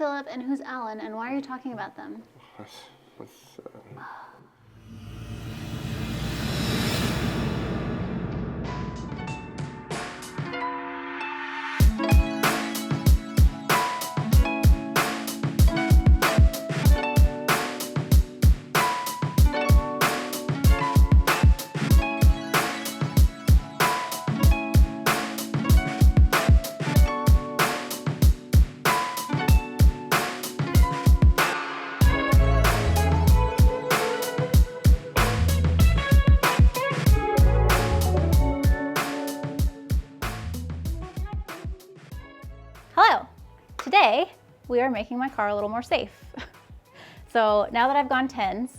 Philip and who's Alan, and why are you talking about them? Hello! Today, we are making my car a little more safe. So now that I've gone 10s,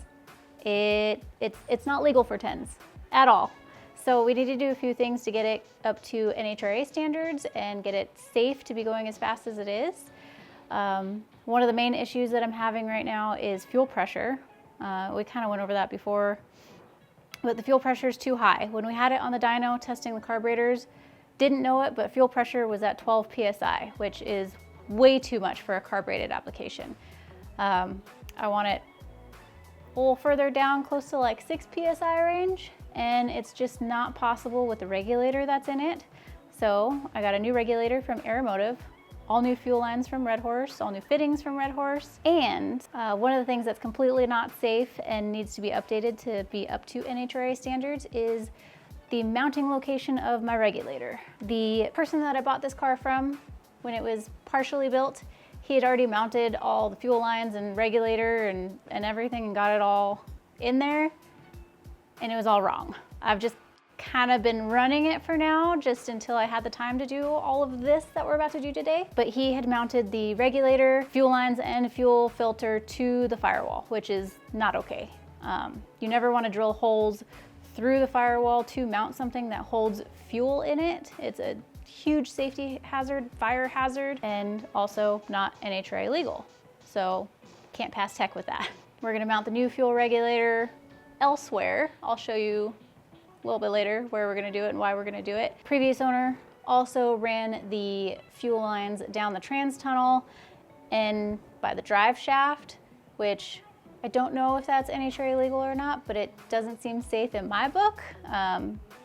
it's not legal for 10s at all. So we need to do a few things to get it up to NHRA standards and get it safe to be going as fast as it is. One of the main issues that I'm having right now is fuel pressure. We kind of went over that before, but the fuel pressure is too high. When we had it on the dyno testing the carburetors, didn't know it, but fuel pressure was at 12 PSI, which is way too much for a carbureted application. I want it a little further down, close to like 6 PSI range, and it's just not possible with the regulator that's in it. So I got a new regulator from Aeromotive, all new fuel lines from Red Horse, all new fittings from Red Horse, and one of the things that's completely not safe and needs to be updated to be up to NHRA standards is the mounting location of my regulator. The person that I bought this car from, when it was partially built, he had already mounted all the fuel lines and regulator and everything and got it all in there, and it was all wrong. I've just kind of been running it for now, just until I had the time to do all of this that we're about to do today. But he had mounted the regulator, fuel lines, and fuel filter to the firewall, which is not okay. You never want to drill holes through the firewall to mount something that holds fuel in it. It's a huge safety hazard, fire hazard, and also not NHRA legal. So can't pass tech with that. We're gonna mount the new fuel regulator elsewhere. I'll show you a little bit later where we're gonna do it and why we're gonna do it. Previous owner also ran the fuel lines down the trans tunnel and by the drive shaft, which I don't know if that's NHRA legal or not, but it doesn't seem safe in my book.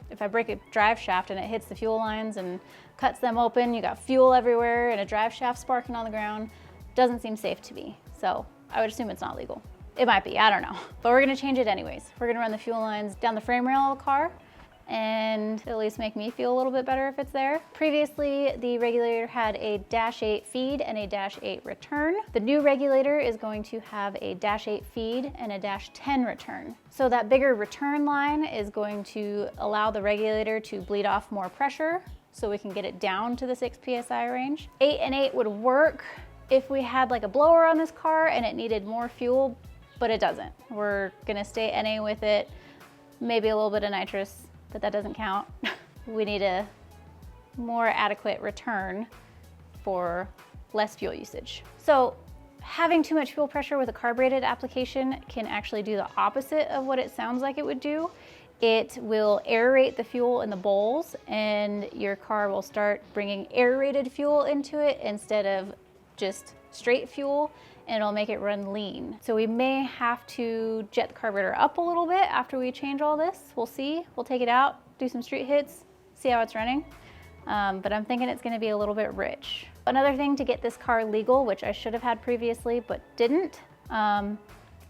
If I break a drive shaft and it hits the fuel lines and cuts them open, you got fuel everywhere and a drive shaft sparking on the ground, doesn't seem safe to me. So I would assume it's not legal. It might be, I don't know. But we're gonna change it anyways. We're gonna run the fuel lines down the frame rail of the car and at least make me feel a little bit better if it's there. Previously, the regulator had a -8 feed and a -8 return. The new regulator is going to have a -8 feed and a -10 return. So that bigger return line is going to allow the regulator to bleed off more pressure so we can get it down to the 6 PSI range. 8 and 8 would work if we had like a blower on this car and it needed more fuel, but it doesn't. We're gonna stay NA with it, maybe a little bit of nitrous, but that doesn't count. We need a more adequate return for less fuel usage. So having too much fuel pressure with a carbureted application can actually do the opposite of what it sounds like it would do. It will aerate the fuel in the bowls and your car will start bringing aerated fuel into it instead of just straight fuel, and it'll make it run lean. So we may have to jet the carburetor up a little bit after we change all this. We'll see. We'll take it out, do some street hits, see how it's running. But I'm thinking it's gonna be a little bit rich. Another thing to get this car legal, which I should have had previously but didn't,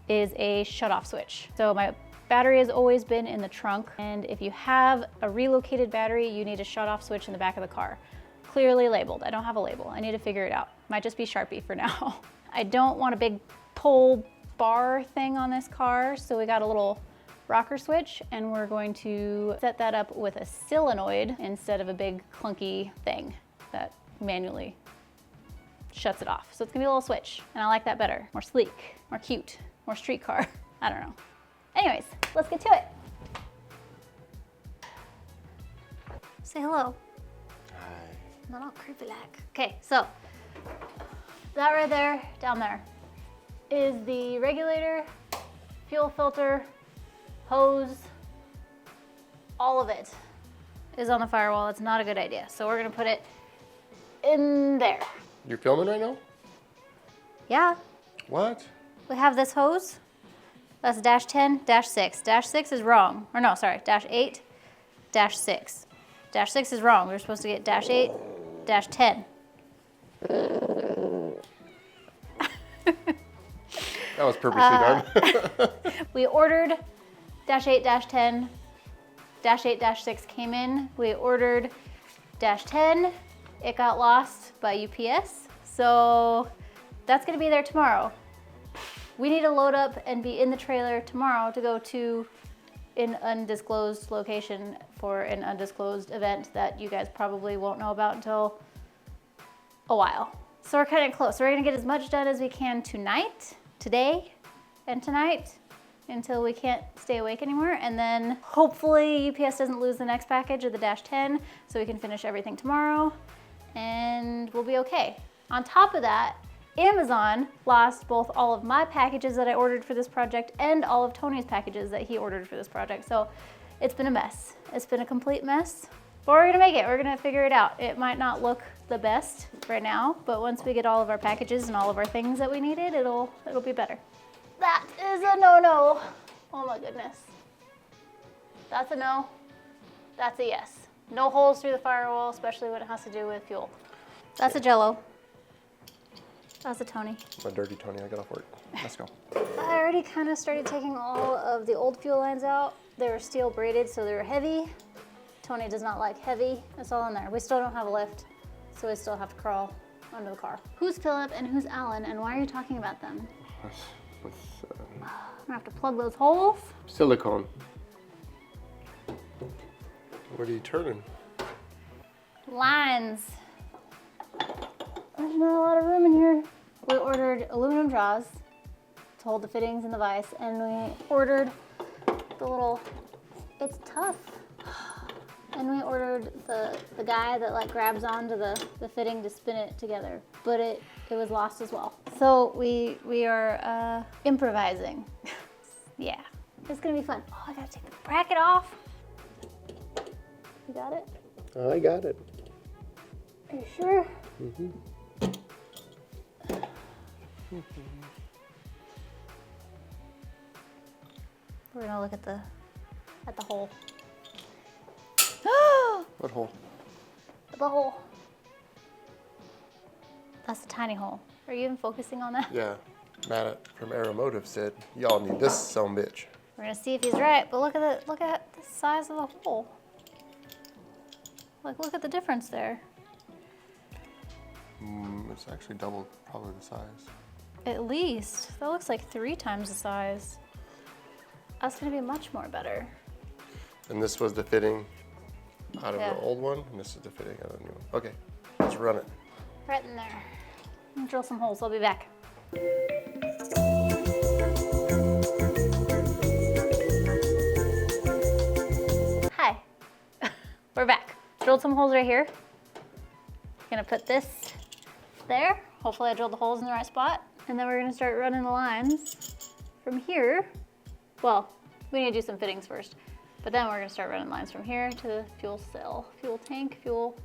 is a shut-off switch. So my battery has always been in the trunk, and if you have a relocated battery, you need a shut-off switch in the back of the car. Clearly labeled. I don't have a label. I need to figure it out. Might just be Sharpie for now. I don't want a big pull bar thing on this car, so we got a little rocker switch, and we're going to set that up with a solenoid instead of a big clunky thing that manually shuts it off. So it's gonna be a little switch, and I like that better. More sleek, more cute, more street car. I don't know. Anyways, let's get to it. Say hello. Hi. Not all creepy like. Okay, so that right there, down there, is the regulator, fuel filter, hose, all of it is on the firewall. It's not a good idea. So we're gonna put it in there. You're filming right now? Yeah. What? We have this hose. That's dash 10, dash 6. Dash 6 is wrong. Or no, sorry, dash 8, dash 6. Dash 6 is wrong. We're supposed to get dash 8, dash 10. That was purposely done. We ordered dash 8, dash 10. Dash 8, dash 6 came in. We ordered dash 10. It got lost by UPS. So that's gonna be there tomorrow. We need to load up and be in the trailer tomorrow to go to an undisclosed location for an undisclosed event that you guys probably won't know about until a while. So we're kind of close. So we're gonna get as much done as we can tonight, today, and tonight until we can't stay awake anymore. And then hopefully UPS doesn't lose the next package of the dash 10 so we can finish everything tomorrow and we'll be okay. On top of that, Amazon lost both all of my packages that I ordered for this project and all of Tony's packages that he ordered for this project. So it's been a mess. It's been a complete mess. But we're gonna make it. We're gonna figure it out. It might not look the best right now, but once we get all of our packages and all of our things that we needed, it'll be better. That is a no-no. Oh my goodness. That's a no. That's a yes. No holes through the firewall, especially when it has to do with fuel. That's a Jello. That's a Tony. My dirty Tony, I got off work. Let's go. I already kind of started taking all of the old fuel lines out. They were steel braided, so they were heavy. Tony does not like heavy. It's all in there. We still don't have a lift, so we still have to crawl under the car. Who's Philip and who's Alan, and why are you talking about them? With I'm gonna have to plug those holes. silicone. What are you turning? Lines. There's not a lot of room in here. We ordered aluminum jaws to hold the fittings and the vise, and we ordered the little, it's tough. And we ordered the guy that like grabs onto the fitting to spin it together, but it was lost as well. So we are improvising. Yeah, it's gonna be fun. Oh, I gotta take the bracket off. You got it? I got it. Are you sure? Mm-hmm. We're gonna look at the hole. What hole? The hole. That's a tiny hole. Are you even focusing on that? Yeah. Matt from Aeromotive said, y'all need this bitch. We're gonna see if he's right, but look at the size of the hole. Like, look at the difference there. It's actually double probably the size. At least. That looks like 3 times the size. That's gonna be much more better. And this was the fitting out of Yeah. the old one, and this is the fitting out of the new one. Okay, let's run it. Right in there. I'm gonna drill some holes. I'll be back. Hi. We're back. Drilled some holes right here. Gonna put this there. Hopefully I drilled the holes in the right spot. And then we're gonna start running the lines from here. Well, we need to do some fittings first. But then we're gonna start running lines from here to the fuel cell, fuel tank, fuel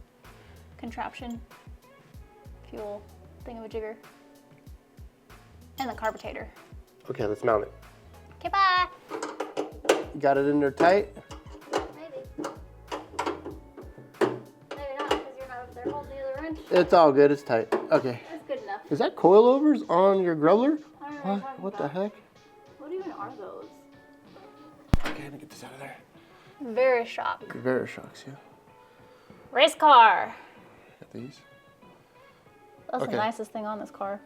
contraption, fuel thingamajigger, and the carburetor. Okay, let's mount it. Okay, bye. Got it in there tight? Maybe. Maybe not, because you're not up there holding the other wrench. It's all good, it's tight. Okay. That's good enough. Is that coilovers on your grubbler? I don't know What the heck? What even are those? Okay, let me get this out of there. Verishock. Verishocks, yeah. Race car. Got these. That's Okay. the nicest thing on this car.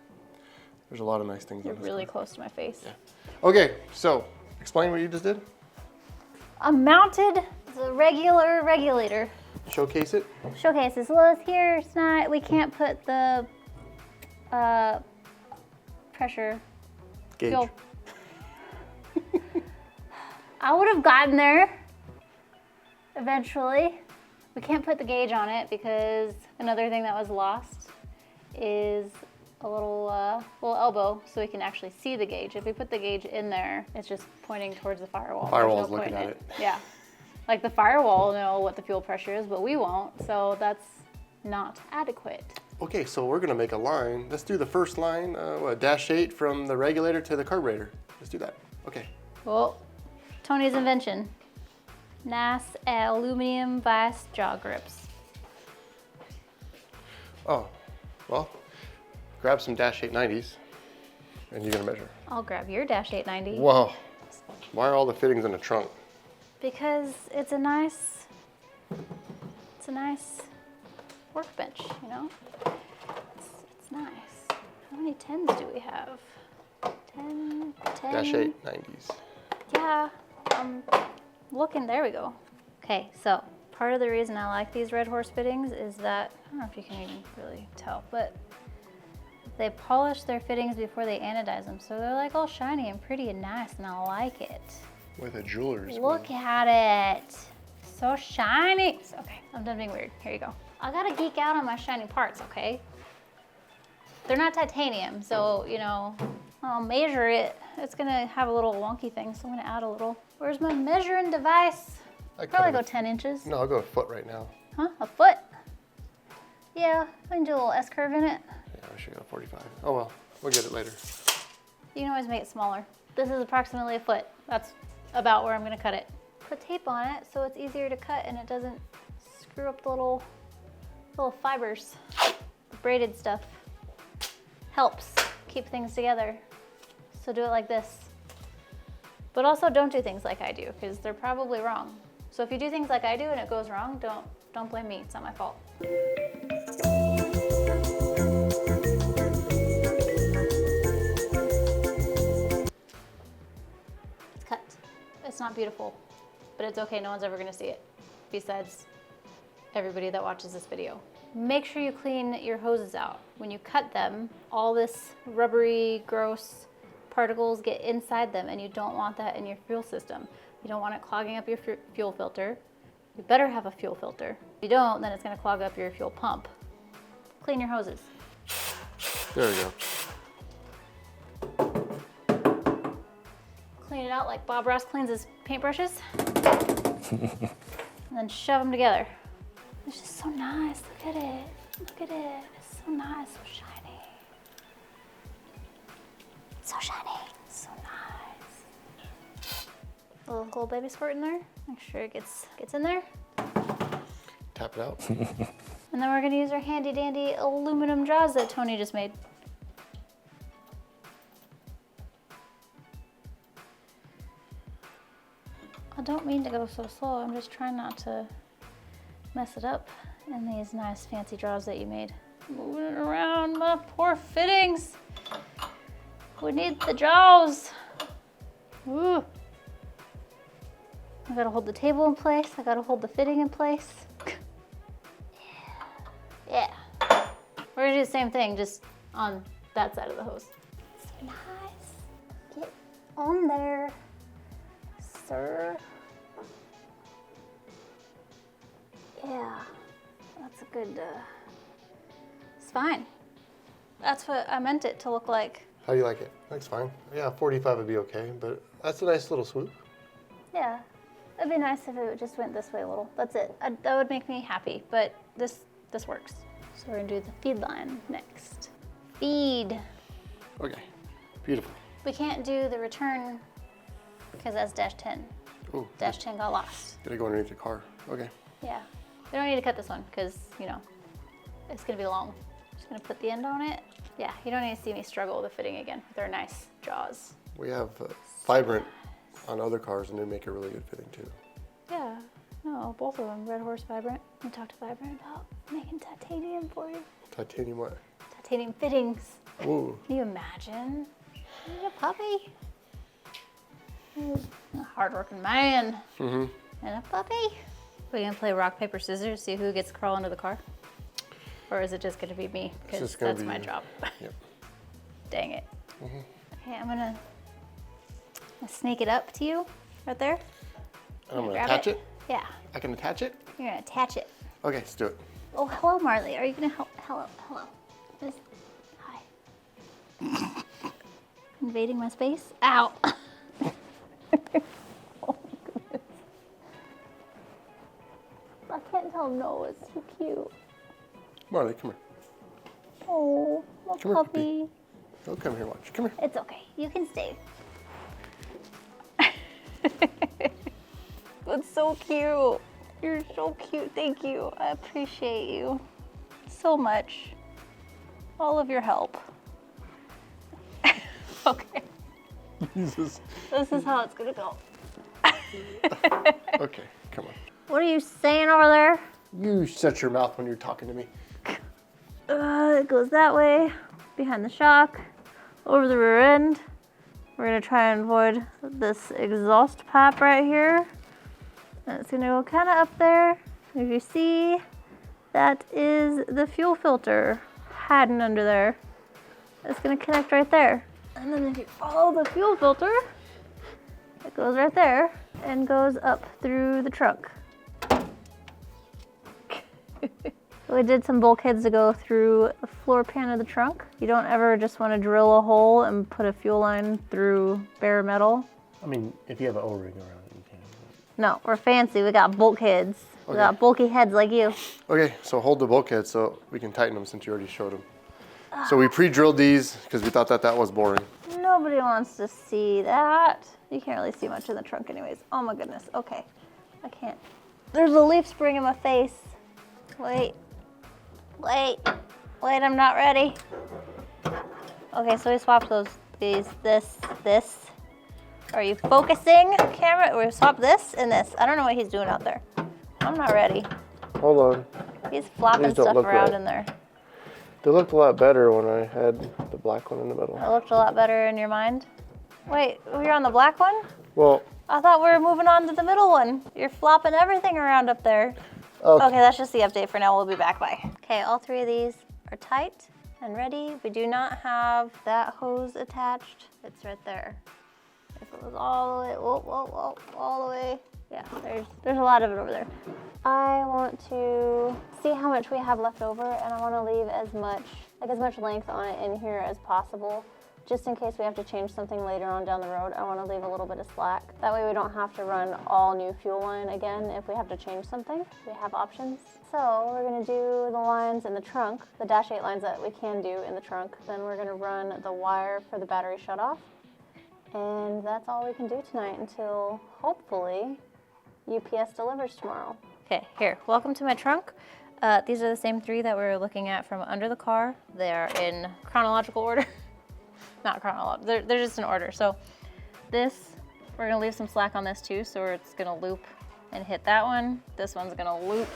There's a lot of nice things You're on this really car. close to my face. Yeah. Okay, so explain what you just did. I mounted the regular regulator. Showcase it. Showcases. Well, it's here. It's not. We can't put the pressure. Gauge. Fuel. I would have gotten there eventually. We can't put the gauge on it because another thing that was lost is a little elbow so we can actually see the gauge. If we put the gauge in there, it's just pointing towards the firewall. Firewall's There's no looking point at in it. Yeah. Like the firewall will know what the fuel pressure is, but we won't. So that's not adequate. Okay, so we're gonna make a line. Let's do the first line, -8 from the regulator to the carburetor. Let's do that. Okay. Well, Tony's invention. Nice aluminum vice jaw grips. Oh, well, grab some -8 90s and you're gonna measure. I'll grab your -890. Whoa, why are all the fittings in the trunk? Because it's a nice workbench, you know? It's nice. How many 10s do we have? 10. -8 90s. Yeah, looking, there we go. Okay, so part of the reason I like these Red Horse fittings is that, I don't know if you can even really tell, but they polish their fittings before they anodize them. So they're like all shiny and pretty and nice, and I like it. With a jeweler's. Look at it. So shiny. Okay, I'm done being weird. Here you go. I gotta geek out on my shiny parts, okay? They're not titanium, so, you know, I'll measure it. It's gonna have a little wonky thing, so I'm gonna add a little. Where's my measuring device? Probably go 10 inches. No, I'll go a foot right now. Huh, a foot? Yeah, I can do a little S-curve in it. Yeah, I should go 45. Oh well, we'll get it later. You can always make it smaller. This is approximately a foot. That's about where I'm gonna cut it. Put tape on it so it's easier to cut and it doesn't screw up the little fibers. The braided stuff helps keep things together. So do it like this. But also don't do things like I do, because they're probably wrong. So if you do things like I do and it goes wrong, don't blame me, it's not my fault. It's cut. It's not beautiful, but it's okay, no one's ever gonna see it, besides everybody that watches this video. Make sure you clean your hoses out. When you cut them, all this rubbery, gross particles get inside them, and you don't want that in your fuel system. You don't want it clogging up your fuel filter. You better have a fuel filter. If you don't, then it's gonna clog up your fuel pump. Clean your hoses. There we go. Clean it out like Bob Ross cleans his paintbrushes. And then shove them together. It's just so nice, look at it. Look at it, it's so nice, so shiny. So shiny, so nice. A little baby squirt in there. Make sure it gets in there. Tap it out. And then we're gonna use our handy dandy aluminum jaws that Tony just made. I don't mean to go so slow, I'm just trying not to mess it up in these nice fancy jaws that you made. Moving it around, my poor fittings. We need the jaws. Ooh. I gotta hold the table in place. I gotta hold the fitting in place. Yeah. We're gonna do the same thing, just on that side of the hose. So nice. Get on there, sir. Yeah, that's a good, it's fine. That's what I meant it to look like. How do you like it? Looks fine. Yeah, 45 would be okay, but that's a nice little swoop. Yeah, it'd be nice if it just went this way a little. That's it. That would make me happy, but this works. So we're gonna do the feed line next. Feed. Okay, beautiful. We can't do the return because that's -10. Ooh, -10 got lost. gotta go underneath the car. Okay. Yeah, we don't need to cut this one because, you know, it's gonna be long. Just gonna put the end on it. Yeah, you don't need to see me struggle with the fitting again. They're nice jaws. We have Vibrant on other cars, and they make a really good fitting too. Yeah, no, both of them, Red Horse, Vibrant. We talked to Vibrant about making titanium for you. Titanium what? Titanium fittings. Ooh. Can you imagine? You need a puppy. A hard-working man. Mm-hmm. And a puppy. We're gonna play rock, paper, scissors, see who gets to crawl into the car? Or is it just gonna be me? Because that's my job. Yep. Dang it. Mm-hmm. Okay, I'm gonna sneak it up to you, right there. I'm gonna attach it? Yeah. I can attach it? You're gonna attach it. Okay, let's do it. Oh, hello, Marley. Are you gonna help? Hello. Just, hi. Invading my space? Ow. Oh, my goodness. I can't tell him no, it's too cute. Marley, come here. Oh, little Come here, puppy. puppy. Oh, come here, watch. Come here. It's okay. You can stay. That's so cute. You're so cute. Thank you. I appreciate you so much. All of your help. Okay. Jesus. This is how it's gonna go. Okay, come on. What are you saying over there? You shut your mouth when you're talking to me. It goes that way, behind the shock, over the rear end. We're gonna try and avoid this exhaust pipe right here. And it's gonna go kind of up there. If you see, that is the fuel filter hiding under there. It's gonna connect right there. And then if you follow the fuel filter, it goes right there and goes up through the trunk. We did some bulkheads to go through the floor pan of the trunk. You don't ever just want to drill a hole and put a fuel line through bare metal. I mean, if you have an O-ring around it, you can. No, we're fancy. We got bulkheads. We Okay. got bulky heads like you. Okay, so hold the bulkhead so we can tighten them since you already showed them. So we pre-drilled these because we thought that was boring. Nobody wants to see that. You can't really see much in the trunk anyways. Oh my goodness. Okay. I can't. There's a leaf spring in my face. Wait. Wait. Wait, I'm not ready. Okay, so we swapped this. Are you focusing, camera? We swapped this and this. I don't know what he's doing out there. I'm not ready. Hold on. He's flopping These don't stuff look around right. in there. They looked a lot better when I had the black one in the middle. It looked a lot better in your mind. Wait, we're on the black one? Well, I thought we were moving on to the middle one. You're flopping everything around up there. Okay, that's just the update for now. We'll be back. Bye. Okay, all three of these are tight and ready. We do not have that hose attached. It's right there. It goes all the way, all the way. Yeah, there's a lot of it over there. I want to see how much we have left over, and I want to leave as much length on it in here as possible. Just in case we have to change something later on down the road, I want to leave a little bit of slack. That way we don't have to run all new fuel line again if we have to change something. We have options. So we're going to do the lines in the trunk, the Dash 8 lines that we can do in the trunk. Then we're going to run the wire for the battery shutoff. And that's all we can do tonight until hopefully UPS delivers tomorrow. Okay, here, welcome to my trunk. These are the same three that we were looking at from under the car. They are in chronological order. Not chronological, they're just in order. So this, we're gonna leave some slack on this too, so it's gonna loop and hit that one. This one's gonna loop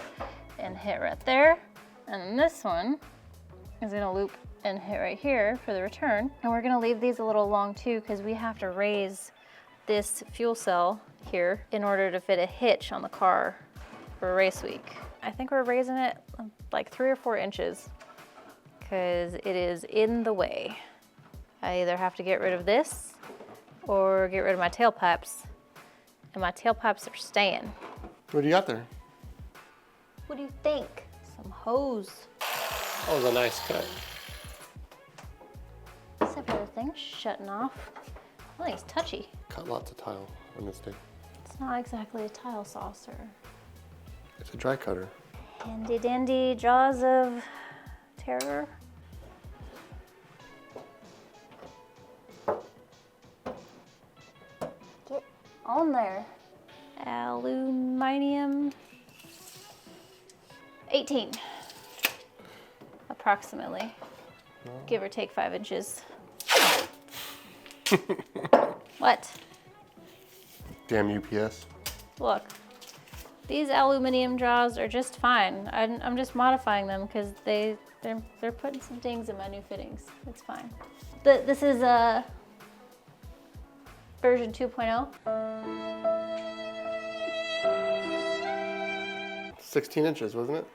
and hit right there. And then this one is gonna loop and hit right here for the return. And we're gonna leave these a little long too, because we have to raise this fuel cell here in order to fit a hitch on the car for race week. I think we're raising it like 3 or 4 inches because it is in the way. I either have to get rid of this or get rid of my tailpipes, and my tailpipes are staying. what do you got there? What do you think? Some hose. That was a nice cut. Except for the thing's shutting off. I think it's touchy. Cut lots of tile on this thing. It's not exactly a tile saucer. It's a dry cutter. Handy dandy jaws of terror. Get on there. Aluminium. 18. Approximately. Give or take 5 inches. What? Damn UPS. Look, these aluminum jaws are just fine. I'm just modifying them because they're putting some dings in my new fittings. It's fine. This is a version 2.0. 16 inches, wasn't it?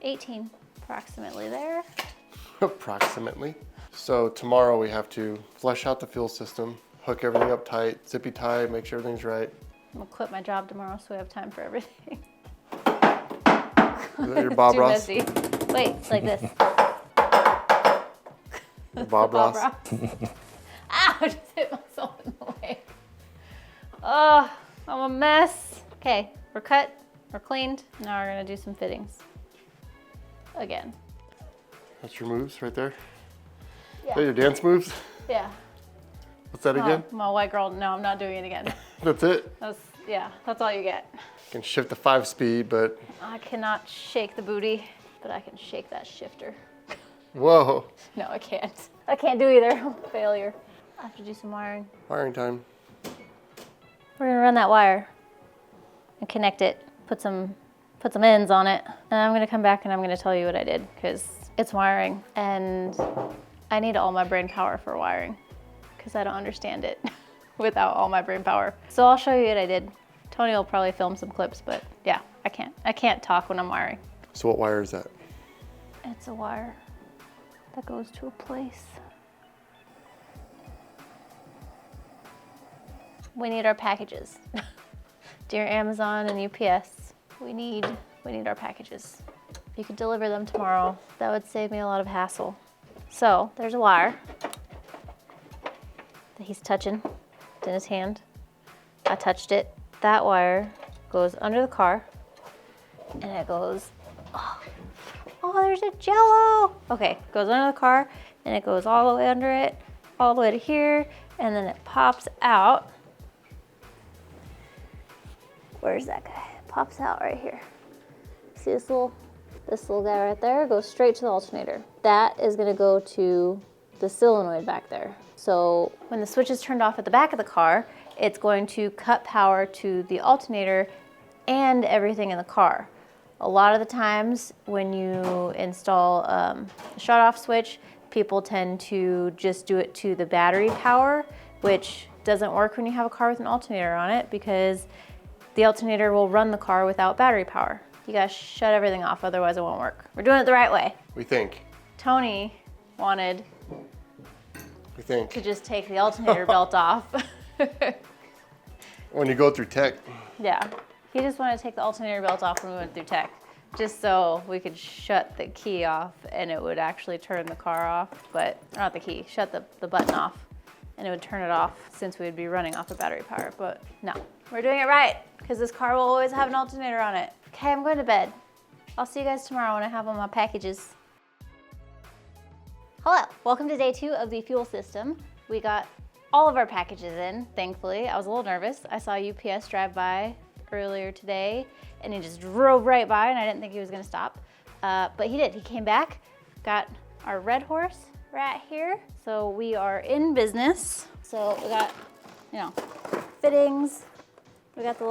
18, approximately there. Approximately. So tomorrow we have to flush out the fuel system, hook everything up tight, zippy tie, make sure everything's right. I'm gonna quit my job tomorrow so we have time for everything. Is that your Bob Too Ross? messy. Wait, it's like this. Bob Ross. Ow, I just hit myself in the leg. Oh, I'm a mess. Okay, we're cut, we're cleaned. Now we're gonna do some fittings. Again. That's your moves right there? Yeah. Is that your dance moves? Yeah. What's that again? I'm a white girl. No, I'm not doing it again. That's it? That's all you get. You can shift to 5 speed, but... I cannot shake the booty, but I can shake that shifter. Whoa. No, I can't. I can't do either. I'm a failure. I have to do some wiring. Wiring time. We're gonna run that wire and connect it, put some ends on it, and I'm gonna come back and I'm gonna tell you what I did, because it's wiring and I need all my brain power for wiring, because I don't understand it without all my brain power. So I'll show you what I did. Tony will probably film some clips, but yeah, I can't talk when I'm wiring. So what wire is that? It's a wire that goes to a place. We need our packages. Dear Amazon and UPS, we need our packages. If you could deliver them tomorrow, that would save me a lot of hassle. So there's a wire that he's touching. It's in his hand. I touched it. That wire goes under the car and it goes, oh, there's a Jello. Okay, goes under the car and it goes all the way under it, all the way to here, and then it pops out. Where's that guy? It pops out right here. See this little guy right there? Goes straight to the alternator. That is gonna go to the solenoid back there. So when the switch is turned off at the back of the car, it's going to cut power to the alternator and everything in the car. A lot of the times when you install a shut-off switch, people tend to just do it to the battery power, which doesn't work when you have a car with an alternator on it, because the alternator will run the car without battery power. You gotta shut everything off, otherwise it won't work. We're doing it the right way. We think. Tony wanted to just take the alternator belt off. When you go through tech. Yeah, he just wanted to take the alternator belt off when we went through tech, just so we could shut the key off and it would actually turn the car off, but not the key, shut the button off and it would turn it off, since we would be running off of battery power. But no, we're doing it right, because this car will always have an alternator on it. Okay, I'm going to bed. I'll see you guys tomorrow when I have all my packages. Hello, welcome to day 2 of the fuel system. We got all of our packages in, thankfully. I was a little nervous. I saw UPS drive by earlier today and he just drove right by and I didn't think he was gonna stop. But he did, he came back, got our red horse right here. So we are in business. So we got, fittings. We got the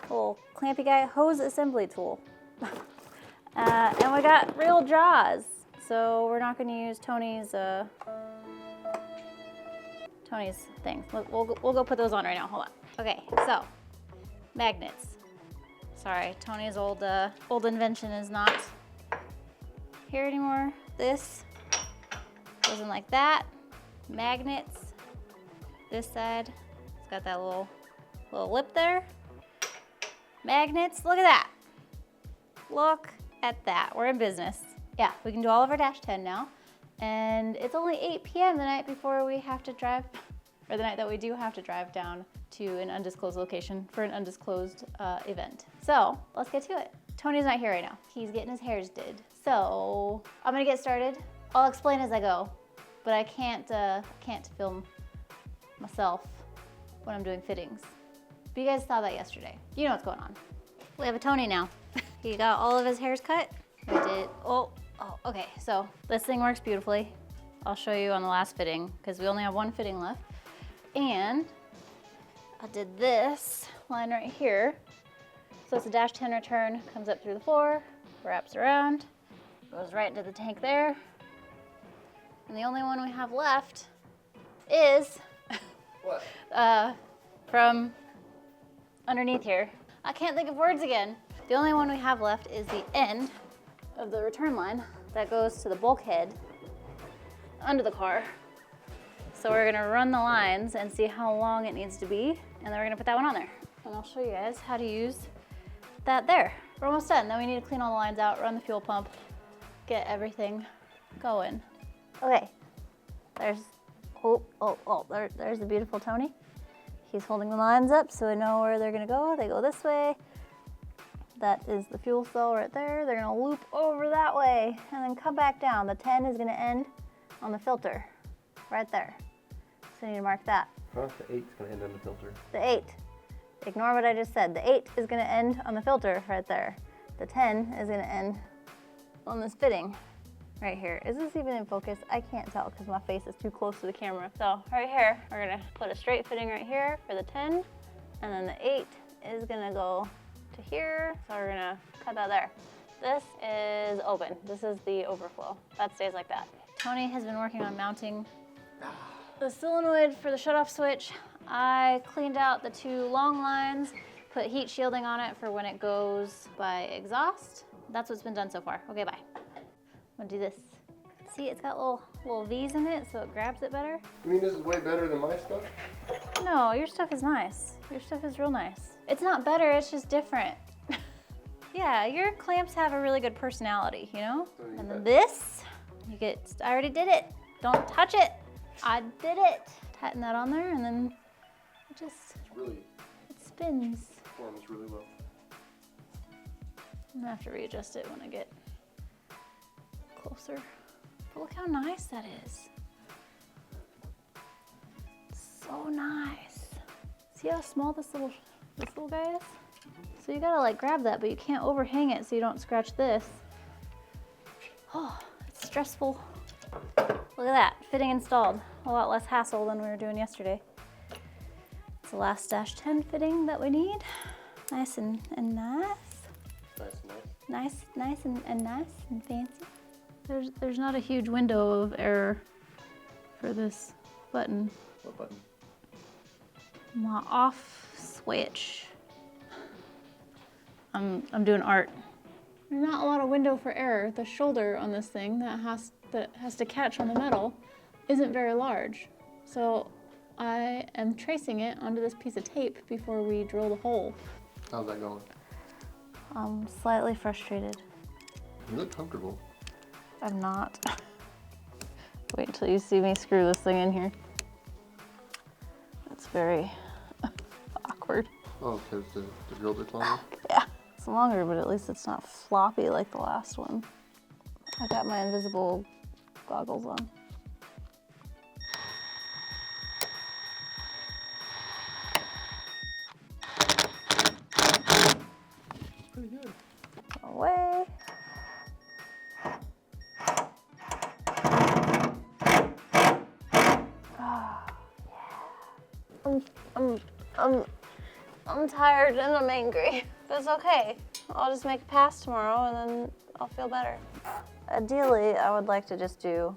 little clampy guy, hose assembly tool. And we got real jaws. So we're not gonna use Tony's things. We'll go put those on right now, hold on. Okay, so, magnets. Sorry, Tony's old invention is not here anymore. This goes in like that. Magnets, this side, it's got that little lip there. Magnets, look at that. Look at that, we're in business. Yeah, we can do all of our dash 10 now. And it's only 8 p.m. the night before we have to drive, or the night that we do have to drive down to an undisclosed location for an undisclosed event. So let's get to it. Tony's not here right now. He's getting his hairs did. So I'm gonna get started. I'll explain as I go, but I can't film myself when I'm doing fittings. But you guys saw that yesterday. You know what's going on. We have a Tony now. He got all of his hairs cut. We did, okay, so this thing works beautifully. I'll show you on the last fitting, because we only have one fitting left. And I did this line right here. So it's a dash 10 return, comes up through the floor, wraps around, goes right into the tank there. And the only one we have left is what? From underneath here. I can't think of words again. The only one we have left is the end of the return line that goes to the bulkhead under the car. So we're gonna run the lines and see how long it needs to be, and then we're gonna put that one on there. And I'll show you guys how to use that there. We're almost done. Then we need to clean all the lines out, run the fuel pump, get everything going. Okay, there's the beautiful Tony. He's holding the lines up so we know where they're gonna go. They go this way. That is the fuel cell right there. They're gonna loop over that way and then come back down. The 10 is gonna end on the filter, right there. So you need to mark that. Huh? The 8's gonna end on the filter. The 8. Ignore what I just said. The 8 is gonna end on the filter right there. The 10 is gonna end on this fitting right here. Is this even in focus? I can't tell because my face is too close to the camera. So right here, we're gonna put a straight fitting right here for the 10, and then the 8 is gonna go to here. So we're gonna cut that there. This is open. This is the overflow. That stays like that. Tony has been working on mounting the solenoid for the shutoff switch. I cleaned out the 2 long lines, put heat shielding on it for when it goes by exhaust. That's what's been done so far. Okay, bye. I'm gonna do this. See, it's got little V's in it, so it grabs it better. You mean this is way better than my stuff? No, your stuff is nice. Your stuff is real nice. It's not better, it's just different. Yeah, your clamps have a really good personality, you know? And then this, you get, I already did it. Don't touch it. I did it. Tighten that on there and then it just, it spins. Performs really well. I'm gonna have to readjust it when I get closer. But look how nice that is. So nice. See how small this little guy is? So you gotta like grab that, but you can't overhang it so you don't scratch this. Oh, it's stressful. Look at that, fitting installed. A lot less hassle than we were doing yesterday. It's the last dash 10 fitting that we need. Nice and nice. Nice and nice and fancy. There's not a huge window of error for this button. What button? My off switch. I'm doing art. There's not a lot of window for error. The shoulder on this thing that has to catch on the metal isn't very large. So I am tracing it onto this piece of tape before we drill the hole. How's that going? I'm slightly frustrated. You look comfortable. I'm not. Wait until you see me screw this thing in here. It's very awkward. Oh, because the drill bit's longer? Yeah, it's longer, but at least it's not floppy like the last one. I got my invisible goggles on. Pretty good. Away. Oh, yeah. I'm tired and I'm angry. But it's okay. I'll just make a pass tomorrow and then I'll feel better. Ideally, I would like to just do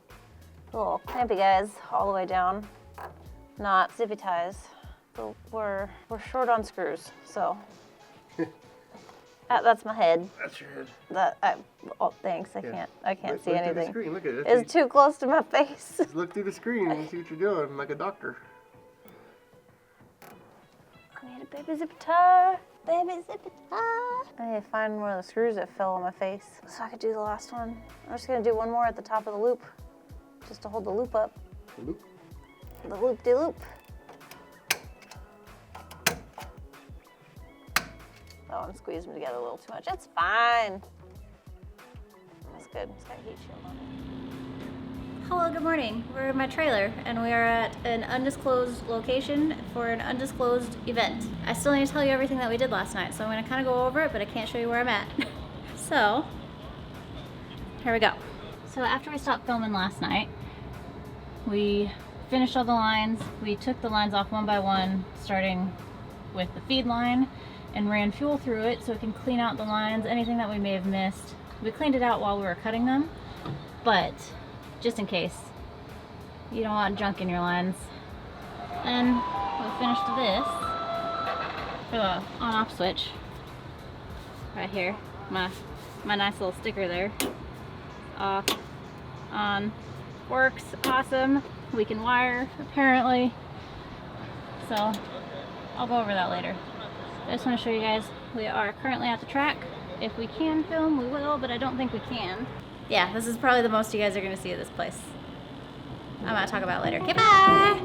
little clampy guys all the way down, not zippy ties. But we're short on screws, so. That's my head. That's your head. Oh, thanks. I can't see Look anything. Through the screen. Look at it. It's too close to my face. Just look through the screen and see what you're doing, like a doctor. I need a baby zip tie. Baby zip tie. I need to find one of the screws that fell on my face so I could do the last one. I'm just gonna do one more at the top of the loop, just to hold the loop up. The loop? The loop-de-loop. That one squeezed them together a little too much. It's fine. That's good. It's got a heat shield on it. Hello, good morning. We're in my trailer and we are at an undisclosed location for an undisclosed event. I still need to tell you everything that we did last night, so I'm gonna kind of go over it, but I can't show you where I'm at. So, here we go. So after we stopped filming last night, we finished all the lines. We took the lines off one by one, starting with the feed line, and ran fuel through it so it can clean out the lines, anything that we may have missed. We cleaned it out while we were cutting them, but just in case you don't want junk in your lines. Then we finished this for the on-off switch right here. My nice little sticker there. Off, on, works, awesome. We can wire apparently, so I'll go over that later. I just want to show you guys, we are currently at the track. If we can film, we will, but I don't think we can. Yeah, this is probably the most you guys are going to see of this place. I'm going to talk about it later. Okay, bye!